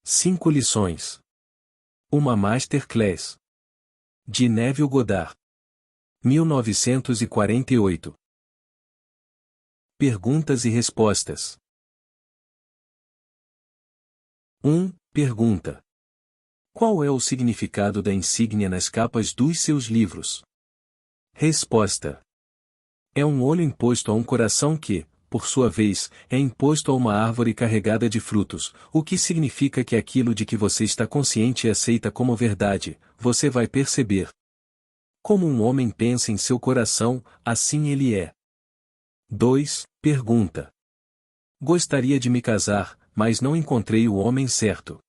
5 lições. Uma Masterclass. De Neville Goddard. 1948. Perguntas e respostas. 1. Pergunta: qual é o significado da insígnia nas capas dos seus livros? Resposta: é um olho imposto a um coração que, por sua vez, é imposto a uma árvore carregada de frutos, o que significa que aquilo de que você está consciente e aceita como verdade, você vai perceber. Como um homem pensa em seu coração, assim ele é. 2. Pergunta: gostaria de me casar, mas não encontrei o homem certo.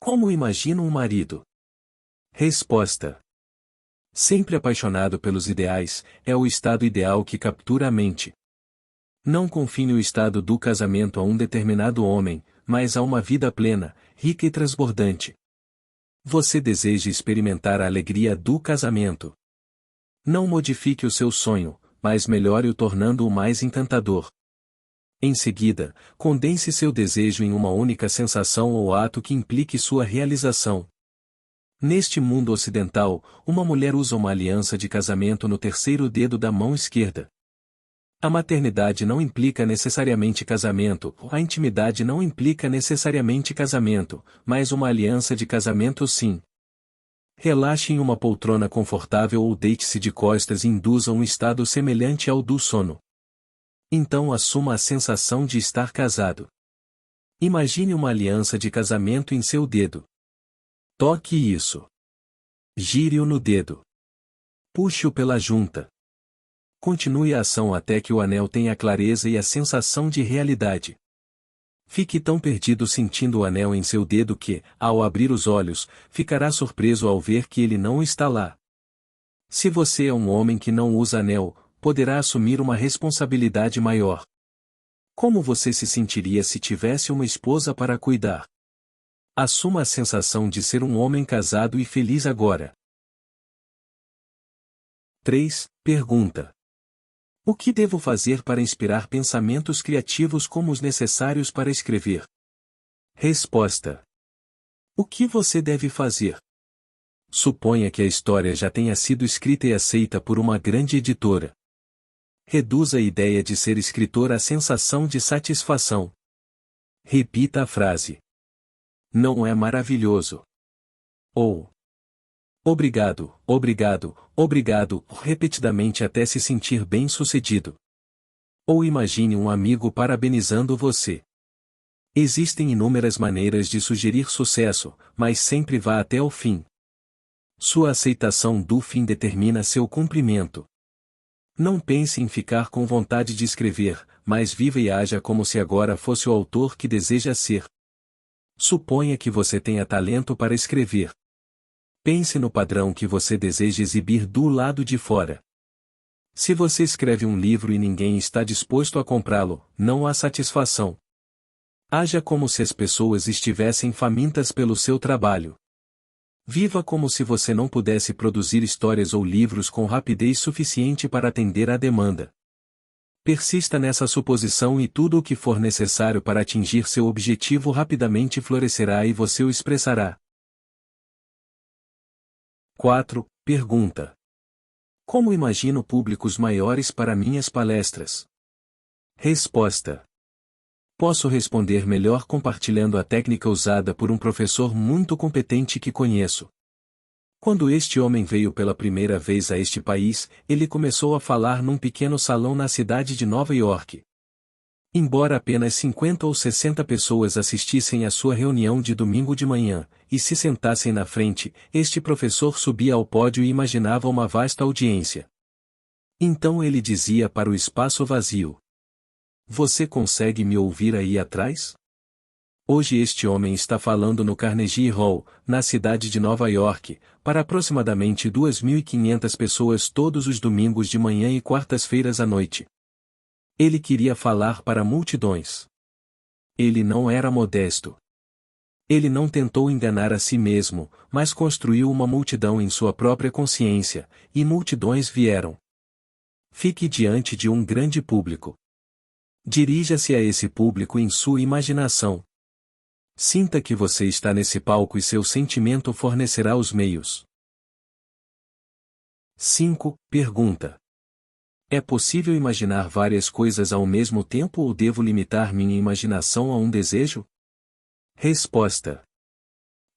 Como imagino um marido? Resposta: sempre apaixonado pelos ideais, é o estado ideal que captura a mente. Não confine o estado do casamento a um determinado homem, mas a uma vida plena, rica e transbordante. Você deseja experimentar a alegria do casamento. Não modifique o seu sonho, mas melhore-o tornando-o mais encantador. Em seguida, condense seu desejo em uma única sensação ou ato que implique sua realização. Neste mundo ocidental, uma mulher usa uma aliança de casamento no terceiro dedo da mão esquerda. A maternidade não implica necessariamente casamento, a intimidade não implica necessariamente casamento, mas uma aliança de casamento sim. Relaxe em uma poltrona confortável ou deite-se de costas e induza um estado semelhante ao do sono. Então assuma a sensação de estar casado. Imagine uma aliança de casamento em seu dedo. Toque isso. Gire-o no dedo. Puxe-o pela junta. Continue a ação até que o anel tenha a clareza e a sensação de realidade. Fique tão perdido sentindo o anel em seu dedo que, ao abrir os olhos, ficará surpreso ao ver que ele não está lá. Se você é um homem que não usa anel, poderá assumir uma responsabilidade maior. Como você se sentiria se tivesse uma esposa para cuidar? Assuma a sensação de ser um homem casado e feliz agora. 3. Pergunta: o que devo fazer para inspirar pensamentos criativos como os necessários para escrever? Resposta: o que você deve fazer? Suponha que a história já tenha sido escrita e aceita por uma grande editora. Reduza a ideia de ser escritor à sensação de satisfação. Repita a frase: não é maravilhoso? Ou obrigado, obrigado, obrigado, repetidamente até se sentir bem-sucedido. Ou imagine um amigo parabenizando você. Existem inúmeras maneiras de sugerir sucesso, mas sempre vá até o fim. Sua aceitação do fim determina seu cumprimento. Não pense em ficar com vontade de escrever, mas viva e haja como se agora fosse o autor que deseja ser. Suponha que você tenha talento para escrever. Pense no padrão que você deseja exibir do lado de fora. Se você escreve um livro e ninguém está disposto a comprá-lo, não há satisfação. Haja como se as pessoas estivessem famintas pelo seu trabalho. Viva como se você não pudesse produzir histórias ou livros com rapidez suficiente para atender à demanda. Persista nessa suposição e tudo o que for necessário para atingir seu objetivo rapidamente florescerá e você o expressará. 4. Pergunta: como imagino públicos maiores para minhas palestras? Resposta: posso responder melhor compartilhando a técnica usada por um professor muito competente que conheço. Quando este homem veio pela primeira vez a este país, ele começou a falar num pequeno salão na cidade de Nova York. Embora apenas 50 ou 60 pessoas assistissem à sua reunião de domingo de manhã, e se sentassem na frente, este professor subia ao pódio e imaginava uma vasta audiência. Então ele dizia para o espaço vazio: você consegue me ouvir aí atrás? Hoje este homem está falando no Carnegie Hall, na cidade de Nova York, para aproximadamente 2.500 pessoas todos os domingos de manhã e quartas-feiras à noite. Ele queria falar para multidões. Ele não era modesto. Ele não tentou enganar a si mesmo, mas construiu uma multidão em sua própria consciência, e multidões vieram. Fique diante de um grande público. Dirija-se a esse público em sua imaginação. Sinta que você está nesse palco e seu sentimento fornecerá os meios. 5. Pergunta: é possível imaginar várias coisas ao mesmo tempo ou devo limitar minha imaginação a um desejo? Resposta: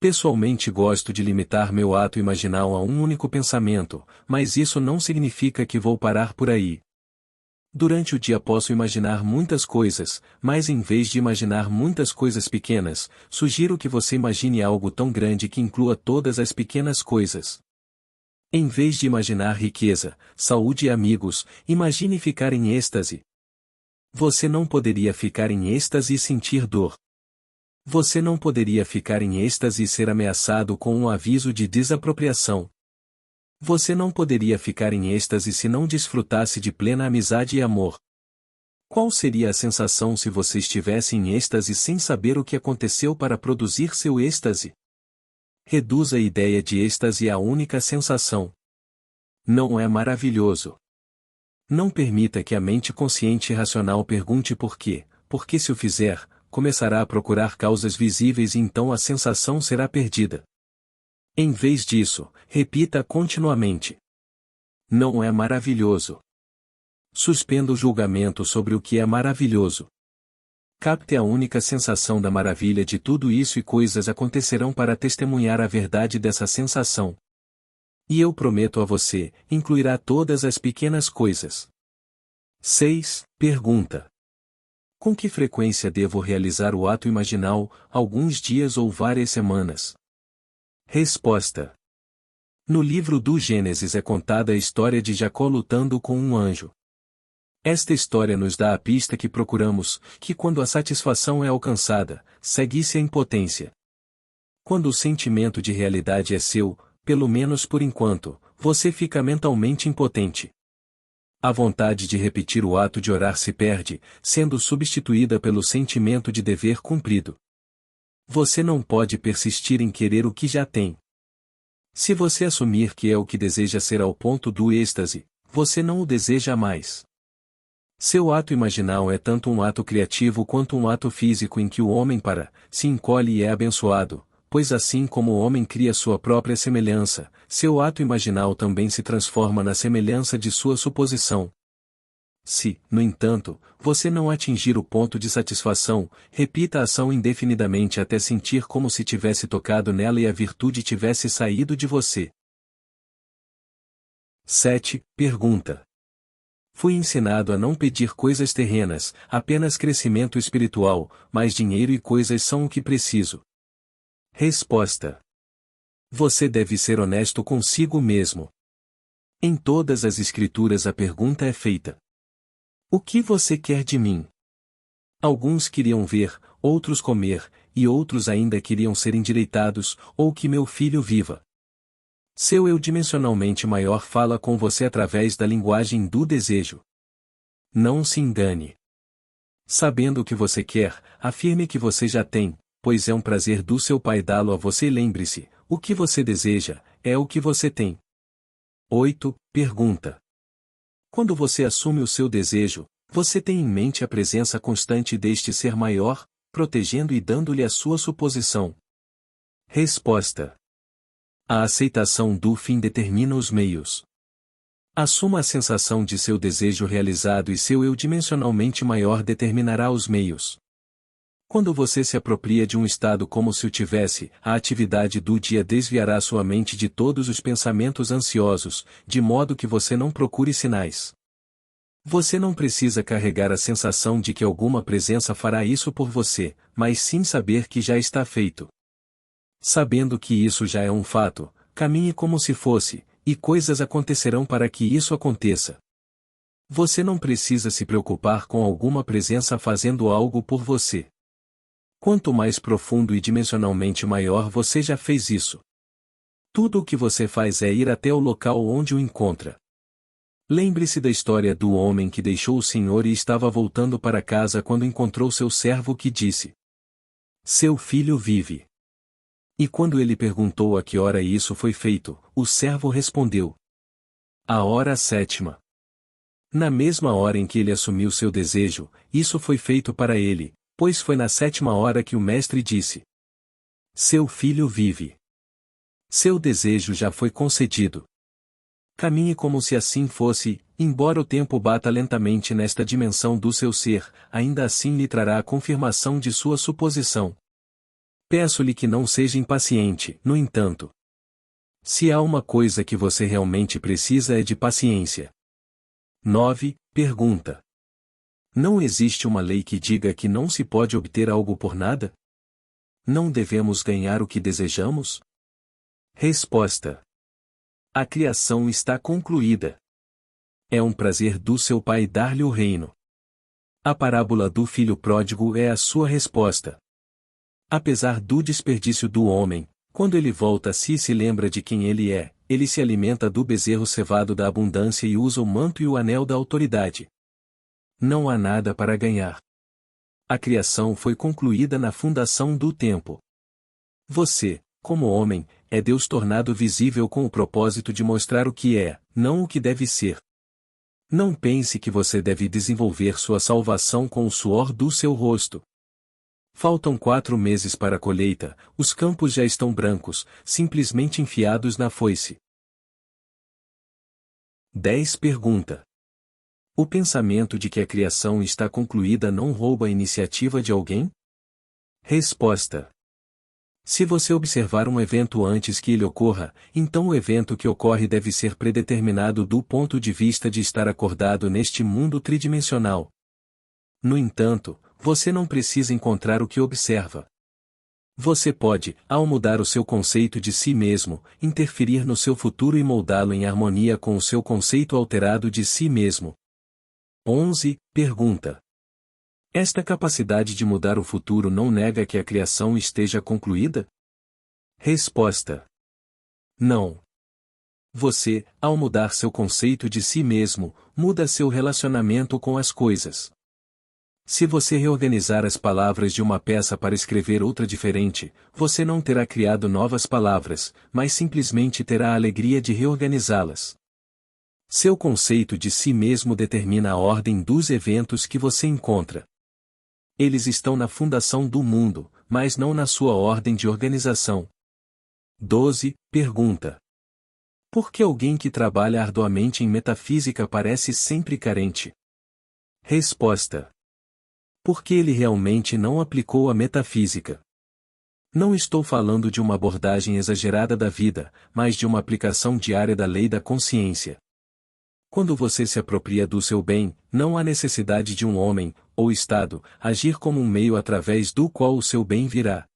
pessoalmente gosto de limitar meu ato imaginal a um único pensamento, mas isso não significa que vou parar por aí. Durante o dia posso imaginar muitas coisas, mas em vez de imaginar muitas coisas pequenas, sugiro que você imagine algo tão grande que inclua todas as pequenas coisas. Em vez de imaginar riqueza, saúde e amigos, imagine ficar em êxtase. Você não poderia ficar em êxtase e sentir dor. Você não poderia ficar em êxtase e ser ameaçado com um aviso de desapropriação. Você não poderia ficar em êxtase se não desfrutasse de plena amizade e amor. Qual seria a sensação se você estivesse em êxtase sem saber o que aconteceu para produzir seu êxtase? Reduza a ideia de êxtase à única sensação. Não é maravilhoso? Não permita que a mente consciente e racional pergunte por quê, porque se o fizer, começará a procurar causas visíveis e então a sensação será perdida. Em vez disso, repita continuamente: não é maravilhoso. Suspenda o julgamento sobre o que é maravilhoso. Capte a única sensação da maravilha de tudo isso e coisas acontecerão para testemunhar a verdade dessa sensação. E eu prometo a você, incluirá todas as pequenas coisas. 6. Pergunta: com que frequência devo realizar o ato imaginal, alguns dias ou várias semanas? Resposta: no livro do Gênesis é contada a história de Jacó lutando com um anjo. Esta história nos dá a pista que procuramos, que quando a satisfação é alcançada, segue-se a impotência. Quando o sentimento de realidade é seu, pelo menos por enquanto, você fica mentalmente impotente. A vontade de repetir o ato de orar se perde, sendo substituída pelo sentimento de dever cumprido. Você não pode persistir em querer o que já tem. Se você assumir que é o que deseja ser ao ponto do êxtase, você não o deseja mais. Seu ato imaginal é tanto um ato criativo quanto um ato físico em que o homem se encolhe e é abençoado, pois assim como o homem cria sua própria semelhança, seu ato imaginal também se transforma na semelhança de sua suposição. Se, no entanto, você não atingir o ponto de satisfação, repita a ação indefinidamente até sentir como se tivesse tocado nela e a virtude tivesse saído de você. 7. Pergunta: fui ensinado a não pedir coisas terrenas, apenas crescimento espiritual, mas dinheiro e coisas são o que preciso. Resposta: você deve ser honesto consigo mesmo. Em todas as escrituras a pergunta é feita: o que você quer de mim? Alguns queriam ver, outros comer, e outros ainda queriam ser endireitados, ou que meu filho viva. Seu eu dimensionalmente maior fala com você através da linguagem do desejo. Não se engane. Sabendo o que você quer, afirme que você já tem, pois é um prazer do seu Pai dá-lo a você e lembre-se, o que você deseja, é o que você tem. 8. Pergunta: quando você assume o seu desejo, você tem em mente a presença constante deste ser maior, protegendo e dando-lhe a sua suposição? Resposta: a aceitação do fim determina os meios. Assuma a sensação de seu desejo realizado e seu eu dimensionalmente maior determinará os meios. Quando você se apropria de um estado como se o tivesse, a atividade do dia desviará sua mente de todos os pensamentos ansiosos, de modo que você não procure sinais. Você não precisa carregar a sensação de que alguma presença fará isso por você, mas sim saber que já está feito. Sabendo que isso já é um fato, caminhe como se fosse, e coisas acontecerão para que isso aconteça. Você não precisa se preocupar com alguma presença fazendo algo por você. Quanto mais profundo e dimensionalmente maior você já fez isso. Tudo o que você faz é ir até o local onde o encontra. Lembre-se da história do homem que deixou o Senhor e estava voltando para casa quando encontrou seu servo que disse: seu filho vive. E quando ele perguntou a que hora isso foi feito, o servo respondeu: a hora 7ª. Na mesma hora em que ele assumiu seu desejo, isso foi feito para ele, pois foi na 7ª hora que o mestre disse: Seu filho vive. Seu desejo já foi concedido. Caminhe como se assim fosse, embora o tempo bata lentamente nesta dimensão do seu ser, ainda assim lhe trará a confirmação de sua suposição. Peço-lhe que não seja impaciente, no entanto. Se há uma coisa que você realmente precisa é de paciência. 9. Pergunta. Não existe uma lei que diga que não se pode obter algo por nada? Não devemos ganhar o que desejamos? Resposta. A criação está concluída. É um prazer do seu Pai dar-lhe o reino. A parábola do filho pródigo é a sua resposta. Apesar do desperdício do homem, quando ele volta a si e se lembra de quem ele é, ele se alimenta do bezerro cevado da abundância e usa o manto e o anel da autoridade. Não há nada para ganhar. A criação foi concluída na fundação do tempo. Você, como homem, é Deus tornado visível com o propósito de mostrar o que é, não o que deve ser. Não pense que você deve desenvolver sua salvação com o suor do seu rosto. Faltam 4 meses para a colheita, os campos já estão brancos, simplesmente enfiados na foice. 10. Pergunta. O pensamento de que a criação está concluída não rouba a iniciativa de alguém? Resposta. Se você observar um evento antes que ele ocorra, então o evento que ocorre deve ser predeterminado do ponto de vista de estar acordado neste mundo tridimensional. No entanto, você não precisa encontrar o que observa. Você pode, ao mudar o seu conceito de si mesmo, interferir no seu futuro e moldá-lo em harmonia com o seu conceito alterado de si mesmo. 11. Pergunta. Esta capacidade de mudar o futuro não nega que a criação esteja concluída? Resposta. Não. Você, ao mudar seu conceito de si mesmo, muda seu relacionamento com as coisas. Se você reorganizar as palavras de uma peça para escrever outra diferente, você não terá criado novas palavras, mas simplesmente terá a alegria de reorganizá-las. Seu conceito de si mesmo determina a ordem dos eventos que você encontra. Eles estão na fundação do mundo, mas não na sua ordem de organização. 12. Pergunta. Por que alguém que trabalha arduamente em metafísica parece sempre carente? Resposta. Porque ele realmente não aplicou a metafísica. Não estou falando de uma abordagem exagerada da vida, mas de uma aplicação diária da lei da consciência. Quando você se apropria do seu bem, não há necessidade de um homem, ou Estado, agir como um meio através do qual o seu bem virá.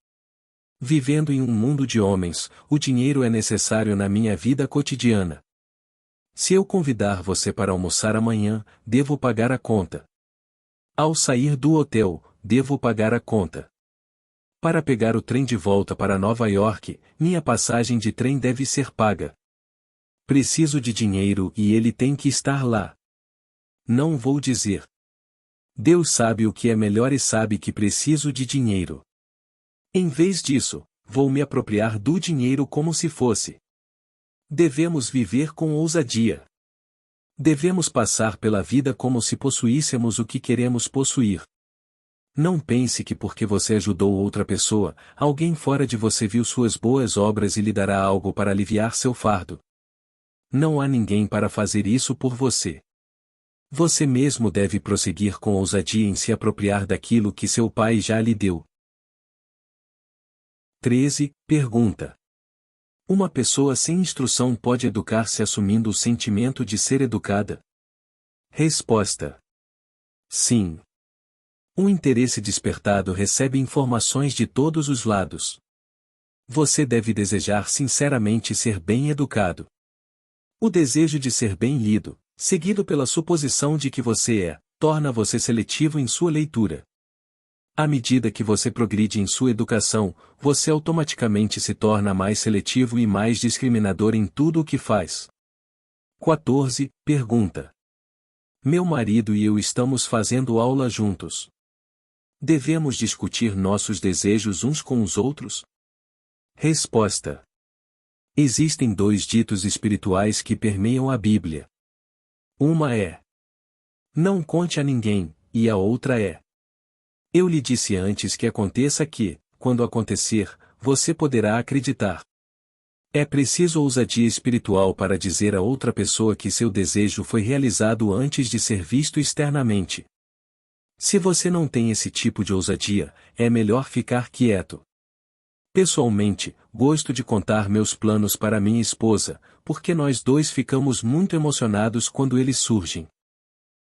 Vivendo em um mundo de homens, o dinheiro é necessário na minha vida cotidiana. Se eu convidar você para almoçar amanhã, devo pagar a conta. Ao sair do hotel, devo pagar a conta. Para pegar o trem de volta para Nova York, minha passagem de trem deve ser paga. Preciso de dinheiro e ele tem que estar lá. Não vou dizer. Deus sabe o que é melhor e sabe que preciso de dinheiro. Em vez disso, vou me apropriar do dinheiro como se fosse. Devemos viver com ousadia. Devemos passar pela vida como se possuíssemos o que queremos possuir. Não pense que porque você ajudou outra pessoa, alguém fora de você viu suas boas obras e lhe dará algo para aliviar seu fardo. Não há ninguém para fazer isso por você. Você mesmo deve prosseguir com ousadia em se apropriar daquilo que seu pai já lhe deu. 13. Pergunta. Uma pessoa sem instrução pode educar-se assumindo o sentimento de ser educada? Resposta. Sim. Um interesse despertado recebe informações de todos os lados. Você deve desejar sinceramente ser bem educado. O desejo de ser bem lido, seguido pela suposição de que você é, torna você seletivo em sua leitura. À medida que você progride em sua educação, você automaticamente se torna mais seletivo e mais discriminador em tudo o que faz. 14. Pergunta. Meu marido e eu estamos fazendo aula juntos. Devemos discutir nossos desejos uns com os outros? Resposta. Existem 2 ditos espirituais que permeiam a Bíblia. Uma é: não conte a ninguém, e a outra é: eu lhe disse antes que aconteça que, quando acontecer, você poderá acreditar. É preciso ousadia espiritual para dizer a outra pessoa que seu desejo foi realizado antes de ser visto externamente. Se você não tem esse tipo de ousadia, é melhor ficar quieto. Pessoalmente, gosto de contar meus planos para minha esposa, porque nós dois ficamos muito emocionados quando eles surgem.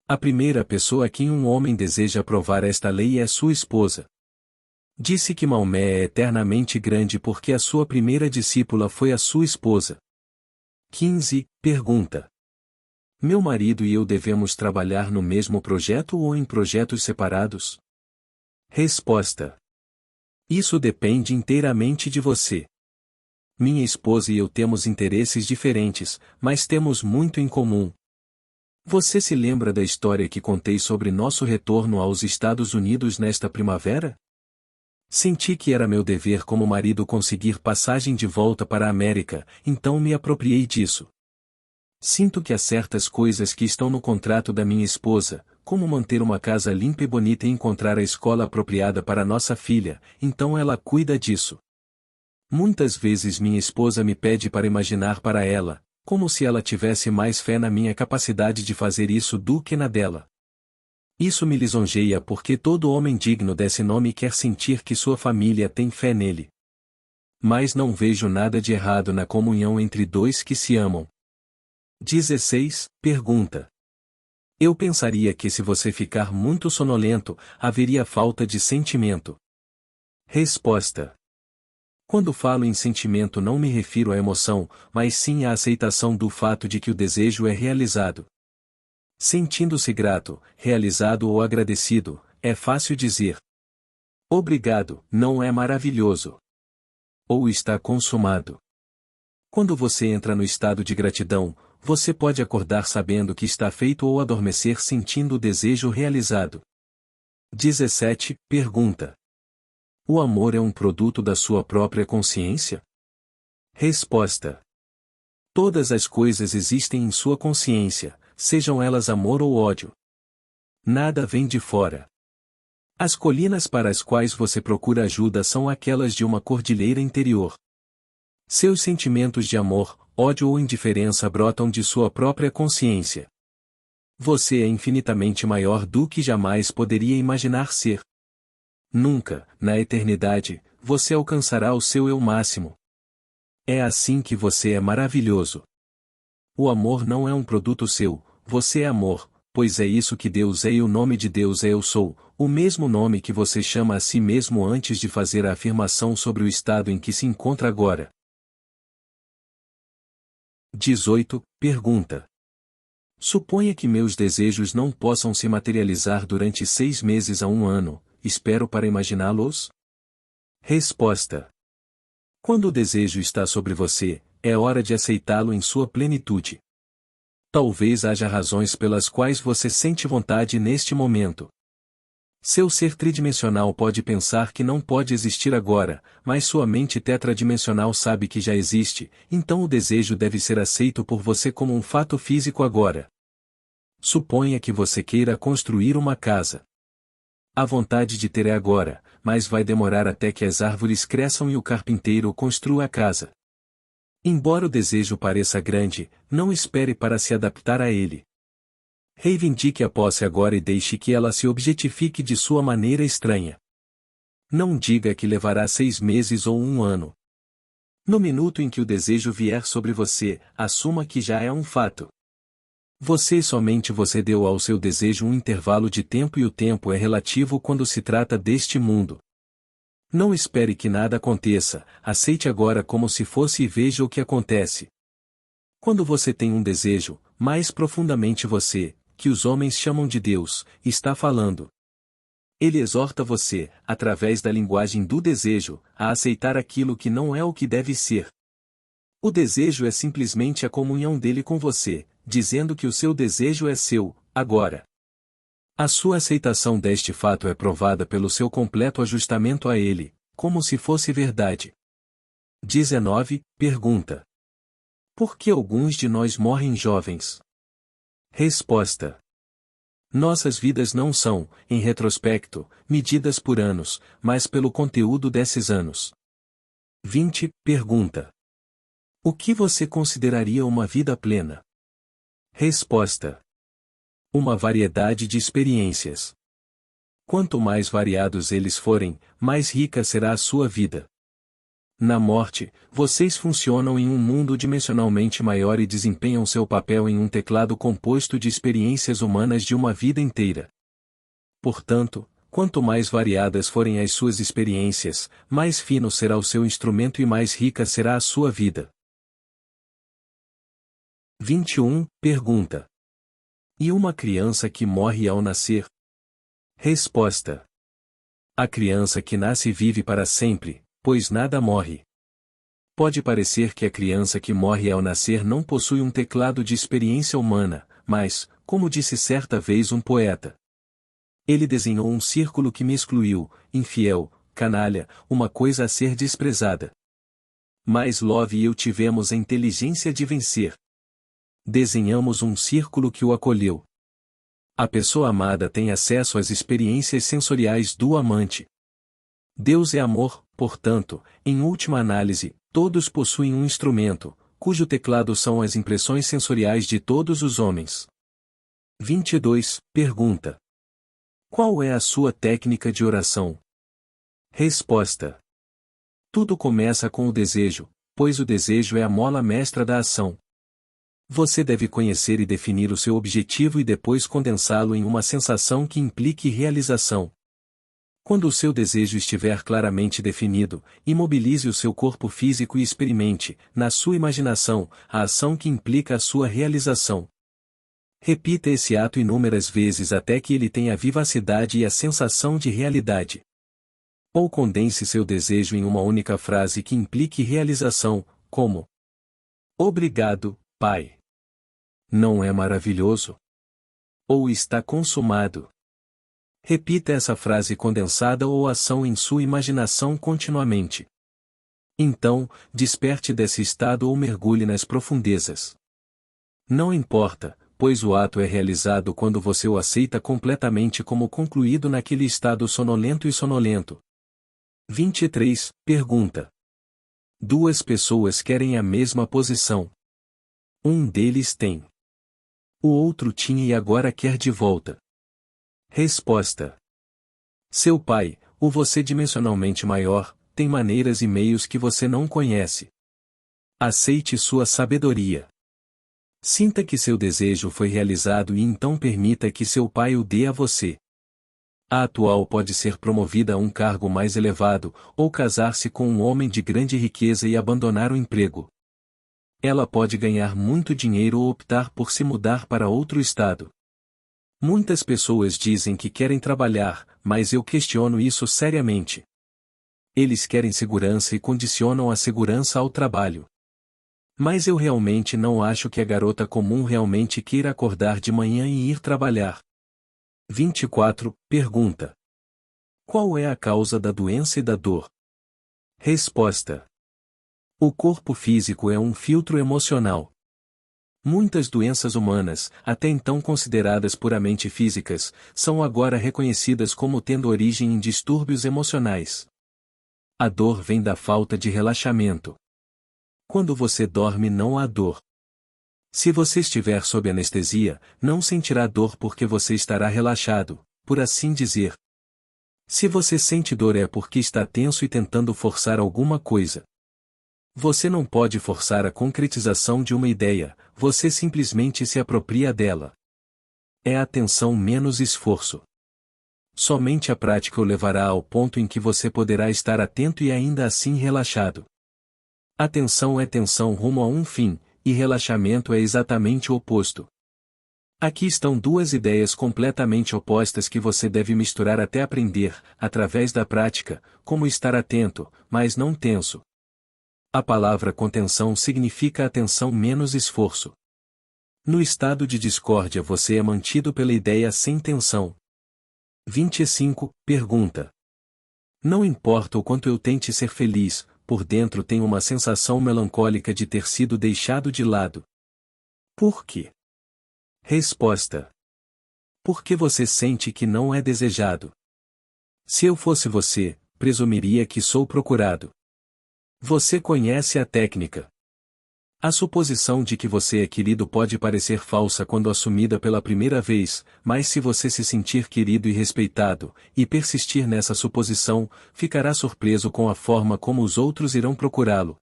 A primeira pessoa a quem um homem deseja provar esta lei é sua esposa. Disse que Maomé é eternamente grande porque a sua primeira discípula foi a sua esposa. 15. Pergunta: meu marido e eu devemos trabalhar no mesmo projeto ou em projetos separados? Resposta: isso depende inteiramente de você. Minha esposa e eu temos interesses diferentes, mas temos muito em comum. Você se lembra da história que contei sobre nosso retorno aos Estados Unidos nesta primavera? Senti que era meu dever como marido conseguir passagem de volta para a América, então me apropriei disso. Sinto que há certas coisas que estão no contrato da minha esposa, como manter uma casa limpa e bonita e encontrar a escola apropriada para nossa filha, então ela cuida disso. Muitas vezes minha esposa me pede para imaginar para ela, como se ela tivesse mais fé na minha capacidade de fazer isso do que na dela. Isso me lisonjeia porque todo homem digno desse nome quer sentir que sua família tem fé nele. Mas não vejo nada de errado na comunhão entre dois que se amam. 16. Pergunta: eu pensaria que se você ficar muito sonolento, haveria falta de sentimento. Resposta: quando falo em sentimento não me refiro à emoção, mas sim à aceitação do fato de que o desejo é realizado. Sentindo-se grato, realizado ou agradecido, é fácil dizer: obrigado, não é maravilhoso? Ou está consumado. Quando você entra no estado de gratidão, você pode acordar sabendo que está feito ou adormecer sentindo o desejo realizado. 17. Pergunta: o amor é um produto da sua própria consciência? Resposta: todas as coisas existem em sua consciência, sejam elas amor ou ódio. Nada vem de fora. As colinas para as quais você procura ajuda são aquelas de uma cordilheira interior. Seus sentimentos de amor, ódio ou indiferença brotam de sua própria consciência. Você é infinitamente maior do que jamais poderia imaginar ser. Nunca, na eternidade, você alcançará o seu eu máximo. É assim que você é maravilhoso. O amor não é um produto seu, você é amor, pois é isso que Deus é e o nome de Deus é Eu Sou, o mesmo nome que você chama a si mesmo antes de fazer a afirmação sobre o estado em que se encontra agora. 18. Pergunta: suponha que meus desejos não possam se materializar durante 6 meses a 1 ano, espero para imaginá-los? Resposta: quando o desejo está sobre você, é hora de aceitá-lo em sua plenitude. Talvez haja razões pelas quais você sente vontade neste momento. Seu ser tridimensional pode pensar que não pode existir agora, mas sua mente tetradimensional sabe que já existe, então o desejo deve ser aceito por você como um fato físico agora. Suponha que você queira construir uma casa. A vontade de ter é agora, mas vai demorar até que as árvores cresçam e o carpinteiro construa a casa. Embora o desejo pareça grande, não espere para se adaptar a ele. Reivindique a posse agora e deixe que ela se objetifique de sua maneira estranha. Não diga que levará 6 meses ou 1 ano. No minuto em que o desejo vier sobre você, assuma que já é um fato. Você e somente você deu ao seu desejo um intervalo de tempo e o tempo é relativo quando se trata deste mundo. Não espere que nada aconteça, aceite agora como se fosse e veja o que acontece. Quando você tem um desejo, mais profundamente você, que os homens chamam de Deus, está falando. Ele exorta você, através da linguagem do desejo, a aceitar aquilo que não é o que deve ser. O desejo é simplesmente a comunhão dele com você, dizendo que o seu desejo é seu, agora. A sua aceitação deste fato é provada pelo seu completo ajustamento a ele, como se fosse verdade. 19. Pergunta: por que alguns de nós morrem jovens? Resposta: nossas vidas não são, em retrospecto, medidas por anos, mas pelo conteúdo desses anos. 20. Pergunta: o que você consideraria uma vida plena? Resposta: uma variedade de experiências. Quanto mais variados eles forem, mais rica será a sua vida. Na morte, vocês funcionam em um mundo dimensionalmente maior e desempenham seu papel em um teclado composto de experiências humanas de uma vida inteira. Portanto, quanto mais variadas forem as suas experiências, mais fino será o seu instrumento e mais rica será a sua vida. 21. Pergunta: e uma criança que morre ao nascer? Resposta: a criança que nasce vive para sempre, pois nada morre. Pode parecer que a criança que morre ao nascer não possui um teclado de experiência humana, mas, como disse certa vez um poeta, ele desenhou um círculo que me excluiu, infiel, canalha, uma coisa a ser desprezada. Mas Love e eu tivemos a inteligência de vencer. Desenhamos um círculo que o acolheu. A pessoa amada tem acesso às experiências sensoriais do amante. Deus é amor, portanto, em última análise, todos possuem um instrumento, cujo teclado são as impressões sensoriais de todos os homens. 22. Pergunta: qual é a sua técnica de oração? Resposta: tudo começa com o desejo, pois o desejo é a mola mestra da ação. Você deve conhecer e definir o seu objetivo e depois condensá-lo em uma sensação que implique realização. Quando o seu desejo estiver claramente definido, imobilize o seu corpo físico e experimente, na sua imaginação, a ação que implica a sua realização. Repita esse ato inúmeras vezes até que ele tenha a vivacidade e a sensação de realidade. Ou condense seu desejo em uma única frase que implique realização, como: obrigado, Pai. Não é maravilhoso? Ou está consumado? Repita essa frase condensada ou ação em sua imaginação continuamente. Então, desperte desse estado ou mergulhe nas profundezas. Não importa, pois o ato é realizado quando você o aceita completamente como concluído naquele estado sonolento e sonolento. 23. Pergunta: duas pessoas querem a mesma posição. Um deles tem. O outro tinha e agora quer de volta. Resposta: seu pai, o você dimensionalmente maior, tem maneiras e meios que você não conhece. Aceite sua sabedoria. Sinta que seu desejo foi realizado e então permita que seu pai o dê a você. A atual pode ser promovida a um cargo mais elevado, ou casar-se com um homem de grande riqueza e abandonar o emprego. Ela pode ganhar muito dinheiro ou optar por se mudar para outro estado. Muitas pessoas dizem que querem trabalhar, mas eu questiono isso seriamente. Eles querem segurança e condicionam a segurança ao trabalho. Mas eu realmente não acho que a garota comum realmente queira acordar de manhã e ir trabalhar. 24. Pergunta: qual é a causa da doença e da dor? Resposta: o corpo físico é um filtro emocional. Muitas doenças humanas, até então consideradas puramente físicas, são agora reconhecidas como tendo origem em distúrbios emocionais. A dor vem da falta de relaxamento. Quando você dorme não há dor. Se você estiver sob anestesia, não sentirá dor porque você estará relaxado, por assim dizer. Se você sente dor é porque está tenso e tentando forçar alguma coisa. Você não pode forçar a concretização de uma ideia, você simplesmente se apropria dela. É atenção menos esforço. Somente a prática o levará ao ponto em que você poderá estar atento e ainda assim relaxado. Atenção é tensão rumo a um fim, e relaxamento é exatamente o oposto. Aqui estão duas ideias completamente opostas que você deve misturar até aprender, através da prática, como estar atento, mas não tenso. A palavra contenção significa atenção menos esforço. No estado de discórdia você é mantido pela ideia sem tensão. 25. Pergunta: não importa o quanto eu tente ser feliz, por dentro tenho uma sensação melancólica de ter sido deixado de lado. Por quê? Resposta: porque você sente que não é desejado. Se eu fosse você, presumiria que sou procurado. Você conhece a técnica. A suposição de que você é querido pode parecer falsa quando assumida pela primeira vez, mas se você se sentir querido e respeitado, e persistir nessa suposição, ficará surpreso com a forma como os outros irão procurá-lo.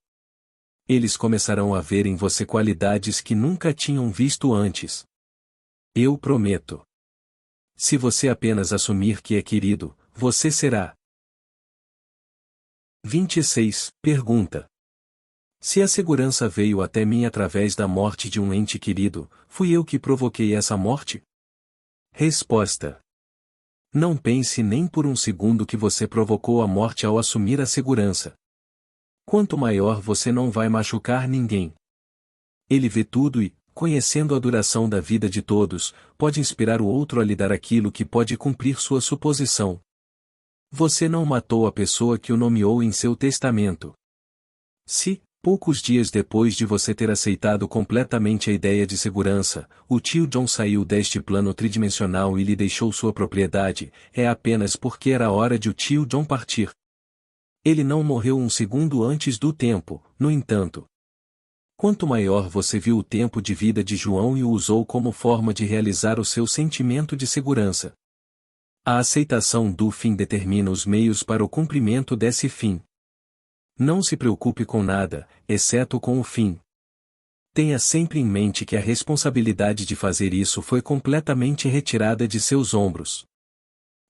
Eles começarão a ver em você qualidades que nunca tinham visto antes. Eu prometo. Se você apenas assumir que é querido, você será. 26. Pergunta. Se a segurança veio até mim através da morte de um ente querido, fui eu que provoquei essa morte? Resposta. Não pense nem por um segundo que você provocou a morte ao assumir a segurança. Quanto maior você não vai machucar ninguém. Ele vê tudo e, conhecendo a duração da vida de todos, pode inspirar o outro a lhe dar aquilo que pode cumprir sua suposição. Você não matou a pessoa que o nomeou em seu testamento. Se, poucos dias depois de você ter aceitado completamente a ideia de segurança, o tio John saiu deste plano tridimensional e lhe deixou sua propriedade, é apenas porque era hora de o tio John partir. Ele não morreu um segundo antes do tempo, no entanto. Quanto maior você viu o tempo de vida de João e o usou como forma de realizar o seu sentimento de segurança. A aceitação do fim determina os meios para o cumprimento desse fim. Não se preocupe com nada, exceto com o fim. Tenha sempre em mente que a responsabilidade de fazer isso foi completamente retirada de seus ombros.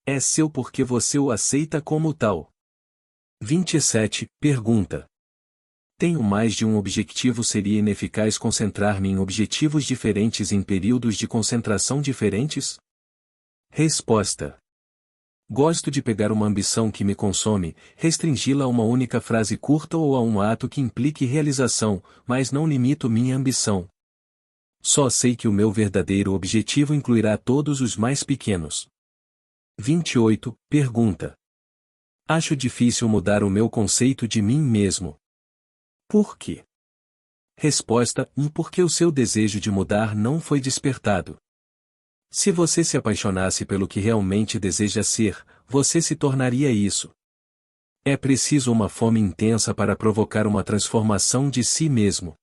É seu porque você o aceita como tal. 27. Pergunta. Tenho mais de um objetivo. Seria ineficaz concentrar-me em objetivos diferentes em períodos de concentração diferentes? Resposta. Gosto de pegar uma ambição que me consome, restringi-la a uma única frase curta ou a um ato que implique realização, mas não limito minha ambição. Só sei que o meu verdadeiro objetivo incluirá todos os mais pequenos. 28. Pergunta. Acho difícil mudar o meu conceito de mim mesmo. Por quê? Resposta: porque o seu desejo de mudar não foi despertado. Se você se apaixonasse pelo que realmente deseja ser, você se tornaria isso. É preciso uma fome intensa para provocar uma transformação de si mesmo.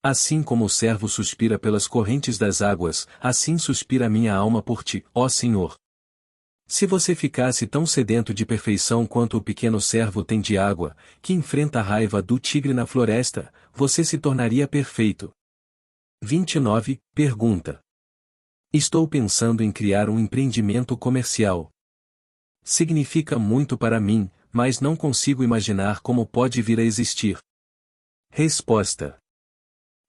Assim como o servo suspira pelas correntes das águas, assim suspira minha alma por ti, ó Senhor. Se você ficasse tão sedento de perfeição quanto o pequeno servo tem de água, que enfrenta a raiva do tigre na floresta, você se tornaria perfeito. 29. Pergunta. Estou pensando em criar um empreendimento comercial. Significa muito para mim, mas não consigo imaginar como pode vir a existir. Resposta.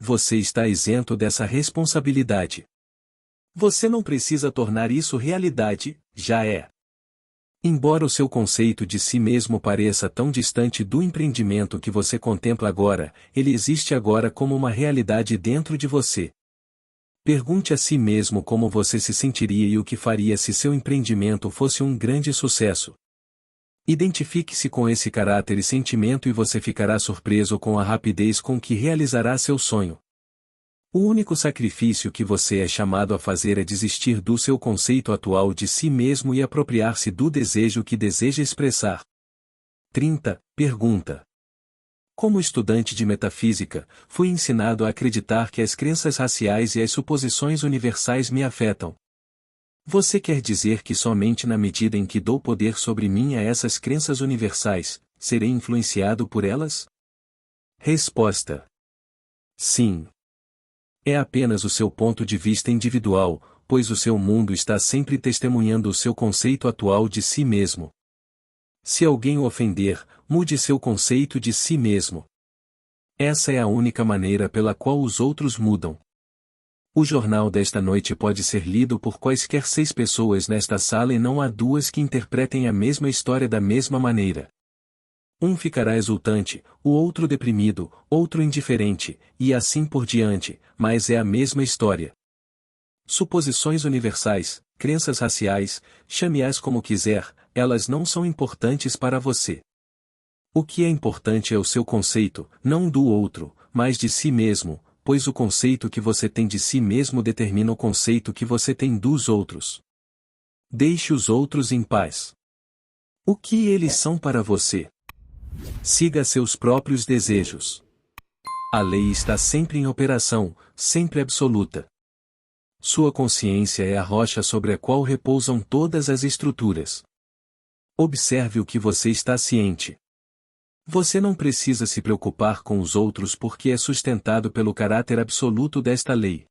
Você está isento dessa responsabilidade. Você não precisa tornar isso realidade, já é. Embora o seu conceito de si mesmo pareça tão distante do empreendimento que você contempla agora, ele existe agora como uma realidade dentro de você. Pergunte a si mesmo como você se sentiria e o que faria se seu empreendimento fosse um grande sucesso. Identifique-se com esse caráter e sentimento e você ficará surpreso com a rapidez com que realizará seu sonho. O único sacrifício que você é chamado a fazer é desistir do seu conceito atual de si mesmo e apropriar-se do desejo que deseja expressar. 30. Pergunta. Como estudante de metafísica, fui ensinado a acreditar que as crenças raciais e as suposições universais me afetam. Você quer dizer que somente na medida em que dou poder sobre mim a essas crenças universais, serei influenciado por elas? Resposta. Sim. É apenas o seu ponto de vista individual, pois o seu mundo está sempre testemunhando o seu conceito atual de si mesmo. Se alguém o ofender, mude seu conceito de si mesmo. Essa é a única maneira pela qual os outros mudam. O jornal desta noite pode ser lido por quaisquer 6 pessoas nesta sala e não há 2 que interpretem a mesma história da mesma maneira. Um ficará exultante, o outro deprimido, outro indiferente, e assim por diante, mas é a mesma história. Suposições universais, crenças raciais, chame-as como quiser, elas não são importantes para você. O que é importante é o seu conceito, não do outro, mas de si mesmo, pois o conceito que você tem de si mesmo determina o conceito que você tem dos outros. Deixe os outros em paz. O que eles são para você? Siga seus próprios desejos. A lei está sempre em operação, sempre absoluta. Sua consciência é a rocha sobre a qual repousam todas as estruturas. Observe o que você está ciente. Você não precisa se preocupar com os outros porque é sustentado pelo caráter absoluto desta lei.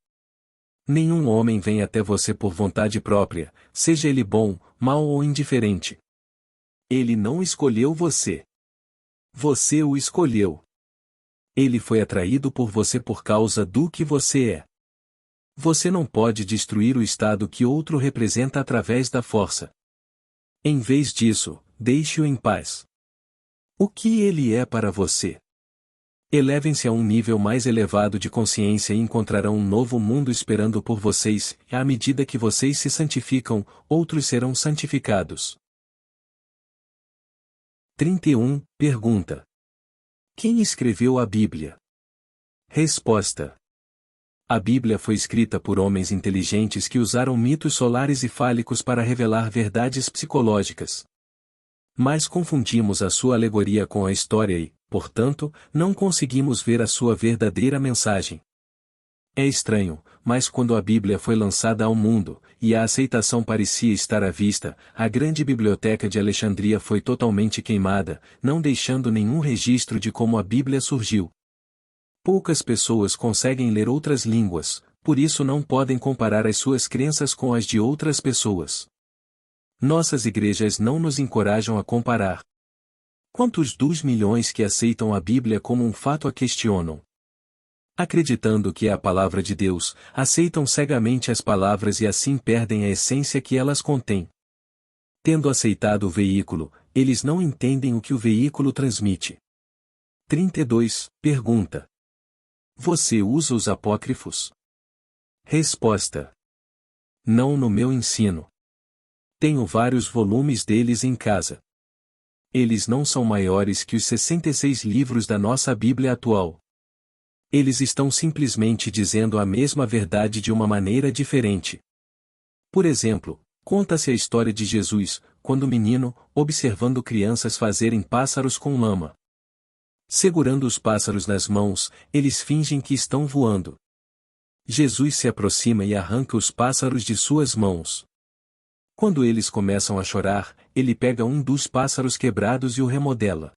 Nenhum homem vem até você por vontade própria, seja ele bom, mau ou indiferente. Ele não escolheu você. Você o escolheu. Ele foi atraído por você por causa do que você é. Você não pode destruir o estado que outro representa através da força. Em vez disso, deixe-o em paz. O que ele é para você? Elevem-se a um nível mais elevado de consciência e encontrarão um novo mundo esperando por vocês, e à medida que vocês se santificam, outros serão santificados. 31. Pergunta: quem escreveu a Bíblia? Resposta: a Bíblia foi escrita por homens inteligentes que usaram mitos solares e fálicos para revelar verdades psicológicas. Mas confundimos a sua alegoria com a história e, portanto, não conseguimos ver a sua verdadeira mensagem. É estranho, mas quando a Bíblia foi lançada ao mundo, e a aceitação parecia estar à vista, a grande biblioteca de Alexandria foi totalmente queimada, não deixando nenhum registro de como a Bíblia surgiu. Poucas pessoas conseguem ler outras línguas, por isso não podem comparar as suas crenças com as de outras pessoas. Nossas igrejas não nos encorajam a comparar. Quantos dos milhões que aceitam a Bíblia como um fato a questionam? Acreditando que é a palavra de Deus, aceitam cegamente as palavras e assim perdem a essência que elas contêm. Tendo aceitado o veículo, eles não entendem o que o veículo transmite. 32. Pergunta: você usa os apócrifos? Resposta: não no meu ensino. Tenho vários volumes deles em casa. Eles não são maiores que os 66 livros da nossa Bíblia atual. Eles estão simplesmente dizendo a mesma verdade de uma maneira diferente. Por exemplo, conta-se a história de Jesus, quando menino, observando crianças fazerem pássaros com lama. Segurando os pássaros nas mãos, eles fingem que estão voando. Jesus se aproxima e arranca os pássaros de suas mãos. Quando eles começam a chorar, ele pega um dos pássaros quebrados e o remodela.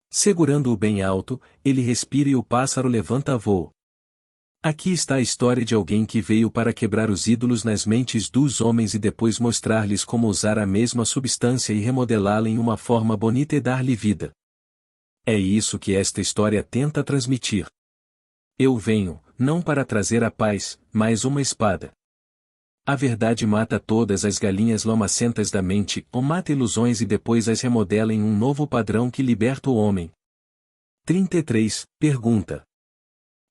Segurando-o bem alto, ele respira e o pássaro levanta voo. Aqui está a história de alguém que veio para quebrar os ídolos nas mentes dos homens e depois mostrar-lhes como usar a mesma substância e remodelá-la em uma forma bonita e dar-lhe vida. É isso que esta história tenta transmitir. Eu venho, não para trazer a paz, mas uma espada. A verdade mata todas as galinhas lamacentas da mente, ou mata ilusões e depois as remodela em um novo padrão que liberta o homem. 33. Pergunta: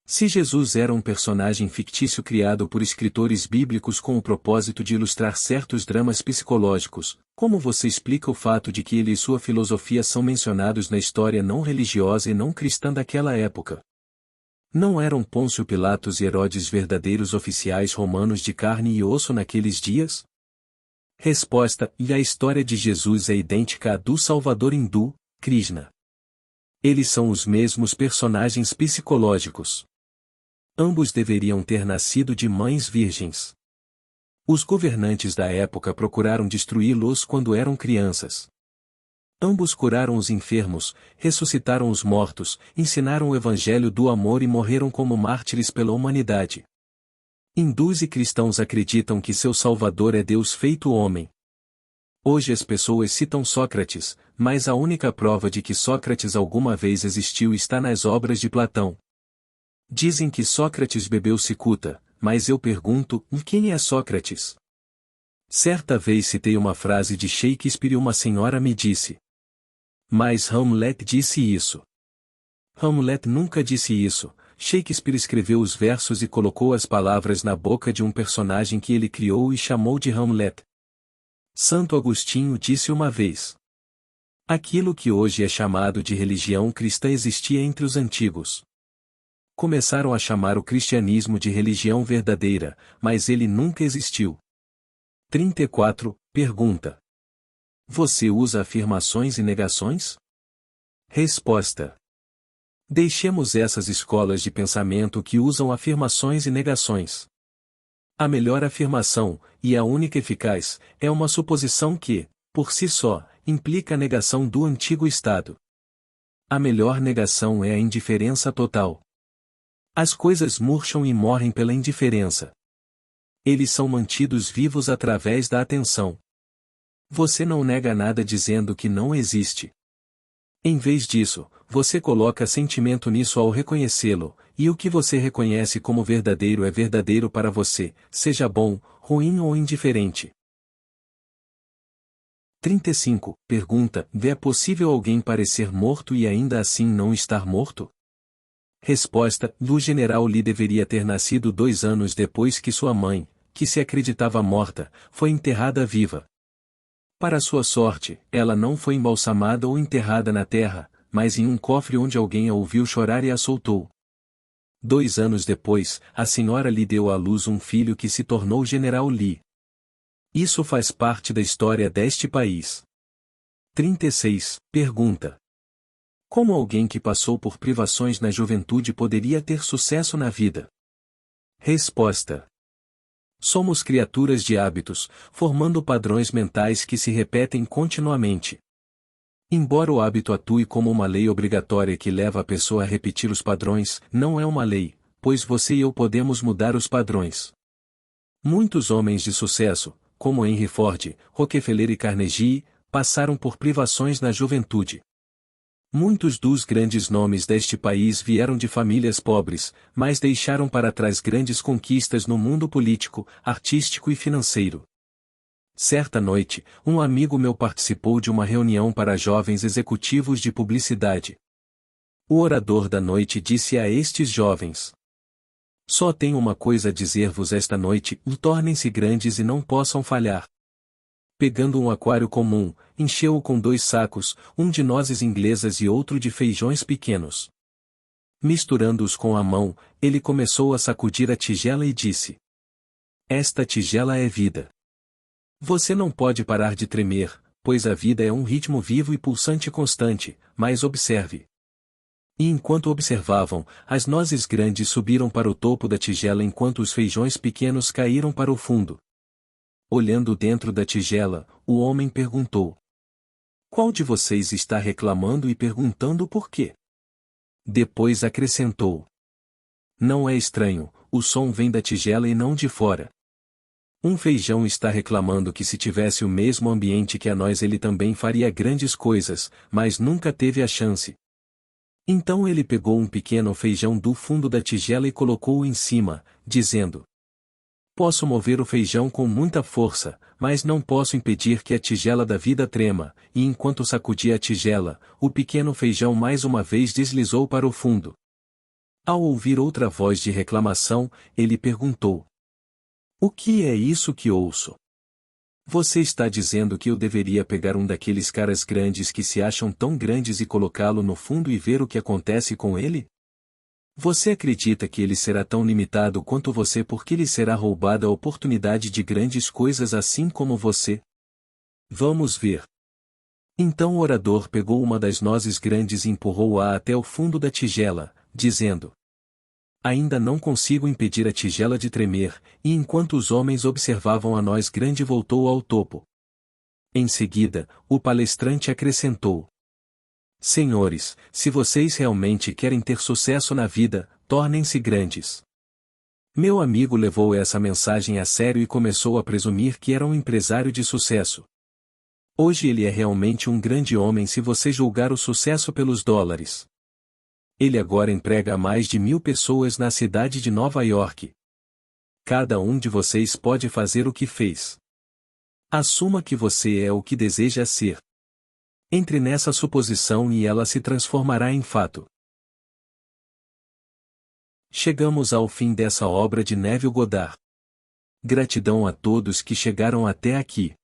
se Jesus era um personagem fictício criado por escritores bíblicos com o propósito de ilustrar certos dramas psicológicos, como você explica o fato de que ele e sua filosofia são mencionados na história não religiosa e não cristã daquela época? Não eram Pôncio Pilatos e Herodes verdadeiros oficiais romanos de carne e osso naqueles dias? Resposta: e a história de Jesus é idêntica à do Salvador hindu, Krishna. Eles são os mesmos personagens psicológicos. Ambos deveriam ter nascido de mães virgens. Os governantes da época procuraram destruí-los quando eram crianças. Ambos curaram os enfermos, ressuscitaram os mortos, ensinaram o evangelho do amor e morreram como mártires pela humanidade. Hindus e cristãos acreditam que seu Salvador é Deus feito homem. Hoje as pessoas citam Sócrates, mas a única prova de que Sócrates alguma vez existiu está nas obras de Platão. Dizem que Sócrates bebeu cicuta, mas eu pergunto, quem é Sócrates? Certa vez citei uma frase de Shakespeare e uma senhora me disse: mas Hamlet disse isso. Hamlet nunca disse isso. Shakespeare escreveu os versos e colocou as palavras na boca de um personagem que ele criou e chamou de Hamlet. Santo Agostinho disse uma vez: aquilo que hoje é chamado de religião cristã existia entre os antigos. Começaram a chamar o cristianismo de religião verdadeira, mas ele nunca existiu. 34. Pergunta: você usa afirmações e negações? Resposta. Deixemos essas escolas de pensamento que usam afirmações e negações. A melhor afirmação, e a única eficaz, é uma suposição que, por si só, implica a negação do antigo estado. A melhor negação é a indiferença total. As coisas murcham e morrem pela indiferença. Eles são mantidos vivos através da atenção. Você não nega nada dizendo que não existe. Em vez disso, você coloca sentimento nisso ao reconhecê-lo, e o que você reconhece como verdadeiro é verdadeiro para você, seja bom, ruim ou indiferente. 35. Pergunta: é possível alguém parecer morto e ainda assim não estar morto? Resposta: o general Lee deveria ter nascido 2 anos depois que sua mãe, que se acreditava morta, foi enterrada viva. Para sua sorte, ela não foi embalsamada ou enterrada na terra, mas em um cofre onde alguém a ouviu chorar e a soltou. 2 anos depois, a senhora Lee deu à luz um filho que se tornou General Lee. Isso faz parte da história deste país. 36. Pergunta: como alguém que passou por privações na juventude poderia ter sucesso na vida? Resposta: somos criaturas de hábitos, formando padrões mentais que se repetem continuamente. Embora o hábito atue como uma lei obrigatória que leva a pessoa a repetir os padrões, não é uma lei, pois você e eu podemos mudar os padrões. Muitos homens de sucesso, como Henry Ford, Rockefeller e Carnegie, passaram por privações na juventude. Muitos dos grandes nomes deste país vieram de famílias pobres, mas deixaram para trás grandes conquistas no mundo político, artístico e financeiro. Certa noite, um amigo meu participou de uma reunião para jovens executivos de publicidade. O orador da noite disse a estes jovens: só tenho uma coisa a dizer-vos esta noite: tornem-se grandes e não possam falhar. Pegando um aquário comum, encheu-o com 2 sacos, um de nozes inglesas e outro de feijões pequenos. Misturando-os com a mão, ele começou a sacudir a tigela e disse: esta tigela é vida. Você não pode parar de tremer, pois a vida é um ritmo vivo e pulsante constante, mas observe. E enquanto observavam, as nozes grandes subiram para o topo da tigela enquanto os feijões pequenos caíram para o fundo. Olhando dentro da tigela, o homem perguntou: qual de vocês está reclamando e perguntando por quê? Depois acrescentou: não é estranho, o som vem da tigela e não de fora. Um feijão está reclamando que se tivesse o mesmo ambiente que a nós ele também faria grandes coisas, mas nunca teve a chance. Então ele pegou um pequeno feijão do fundo da tigela e colocou-o em cima, dizendo: posso mover o feijão com muita força, mas não posso impedir que a tigela da vida trema, e enquanto sacudia a tigela, o pequeno feijão mais uma vez deslizou para o fundo. Ao ouvir outra voz de reclamação, ele perguntou: o que é isso que ouço? Você está dizendo que eu deveria pegar um daqueles caras grandes que se acham tão grandes e colocá-lo no fundo e ver o que acontece com ele? Você acredita que ele será tão limitado quanto você porque lhe será roubada a oportunidade de grandes coisas assim como você? Vamos ver. Então o orador pegou uma das nozes grandes e empurrou-a até o fundo da tigela, dizendo: ainda não consigo impedir a tigela de tremer, e enquanto os homens observavam a noz grande voltou ao topo. Em seguida, o palestrante acrescentou: senhores, se vocês realmente querem ter sucesso na vida, tornem-se grandes. Meu amigo levou essa mensagem a sério e começou a presumir que era um empresário de sucesso. Hoje ele é realmente um grande homem se você julgar o sucesso pelos dólares. Ele agora emprega mais de 1.000 pessoas na cidade de Nova York. Cada um de vocês pode fazer o que fez. Assuma que você é o que deseja ser. Entre nessa suposição e ela se transformará em fato. Chegamos ao fim dessa obra de Neville Goddard. Gratidão a todos que chegaram até aqui.